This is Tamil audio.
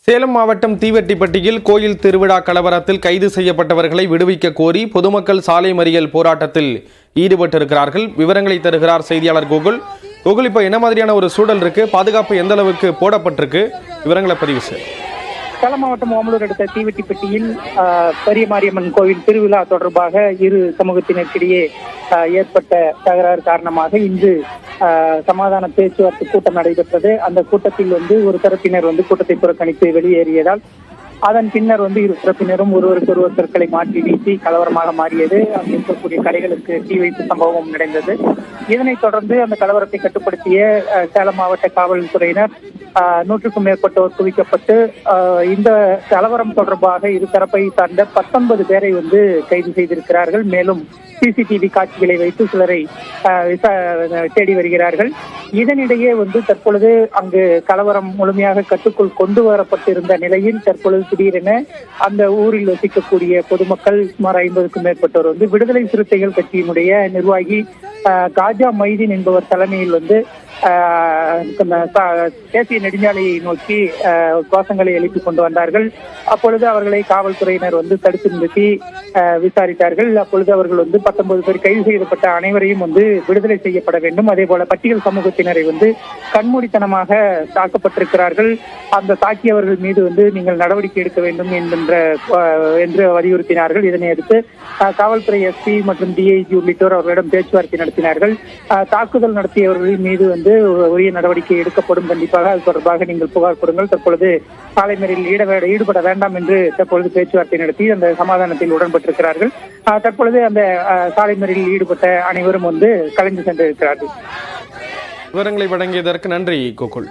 சேலம் மாவட்டம் தீவெட்டிப்பட்டியில் கோயில் திருவிழா கலவரத்தில் கைது செய்யப்பட்டவர்களை விடுவிக்க கோரி பொதுமக்கள் சாலை மறியல் போராட்டத்தில் ஈடுபட்டிருக்கிறார்கள். விவரங்களை தருகிறார் செய்தியாளர் கோகுல். கோகுல், இப்போ என்ன மாதிரியான ஒரு சூழல் இருக்கு? பாதுகாப்பு எந்த அளவுக்கு போடப்பட்டிருக்கு? விவரங்களை பதிவு செய்ய. சேலம் மாவட்டம் ஓமலூர் அடுத்த தீவெட்டிப்பட்டியில் பெரிய மாரியம்மன் கோவில் திருவிழா தொடர்பாக இரு சமூகத்தினருக்கிடையே ஏற்பட்ட தகராறு காரணமாக இன்று சமாதான பேச்சுவார்த்தை கூட்டம் நடைபெற்றது. அந்த கூட்டத்தில் ஒரு தரப்பினர் கூட்டத்தை புறக்கணித்து வெளியேறியதால் அதன் பின்னர் இரு தரப்பினரும் ஒருவருக்கொருவர் சொற்களை மாற்றி வீசி கலவரமாக மாறியது. அங்கு இருக்கக்கூடிய கடைகளுக்கு தீ வைப்பு சம்பவம் நடந்தது. இதனைத் தொடர்ந்து அந்த கலவரத்தை கட்டுப்படுத்திய சேலம் மாவட்ட காவல்துறையினர் 100க்கும் மேற்பட்டோர் குவிக்கப்பட்டு இந்த கலவரம் தொடர்பாக இரு தரப்பை சார்ந்த 19 பேரை கைது செய்திருக்கிறார்கள். மேலும் சிசிடிவி காட்சிகளை வைத்து சிலரை தேடி வருகிறார்கள். இதனிடையே தற்பொழுது அங்கு கலவரம் முழுமையாக கட்டுக்குள் கொண்டு வரப்பட்டிருந்த நிலையில் தற்பொழுது திடீரென அந்த ஊரில் வசிக்கக்கூடிய பொதுமக்கள் சுமார் 50க்கும் மேற்பட்டோர் விடுதலை சிறுத்தைகள் கட்சியினுடைய நிர்வாகி காஜா மைதீன் என்பவர் தலைமையில் தேசிய நெடுஞ்சாலையை நோக்கி கோஷங்களை எழுப்பிக் கொண்டு வந்தார்கள். அப்பொழுது அவர்களை காவல்துறையினர் தடுத்து நிறுத்தி விசாரித்தார்கள். அப்பொழுது அவர்கள் 19 பேர் கைது செய்யப்பட்ட அனைவரையும் விடுதலை செய்யப்பட வேண்டும். அதே போல பட்டியல் சமூகத்தினரை கண்மூடித்தனமாக தாக்கப்பட்டிருக்கிறார்கள். அந்த தாக்கியவர்கள் மீது நீங்கள் நடவடிக்கை எடுக்க வேண்டும் என்று வலியுறுத்தினார்கள். இதனை அடுத்து காவல்துறை எஸ்பி மற்றும் டிஐஜி உள்ளிட்டோர் அவர்களிடம் பேச்சுவார்த்தை நடத்தினார்கள். தாக்குதல் நடத்தியவர்களின் மீது உரிய நடவடிக்கை எடுக்கப்படும். கண்டிப்பாக அது தொடர்பாக நீங்கள் புகார் கொடுங்கள். தற்பொழுது சாலை மறியலில் ஈடுபட வேண்டாம் என்று தற்பொழுது பேச்சுவார்த்தை நடத்தி அந்த சமாதானத்தில் உடன்பட்டிருக்கிறார்கள். தற்பொழுது அந்த சாலை மறியலில் ஈடுபட்ட அனைவரும் கலைந்து சென்றிருக்கிறார்கள். விவரங்களை வழங்கியதற்கு நன்றி கோகுல்.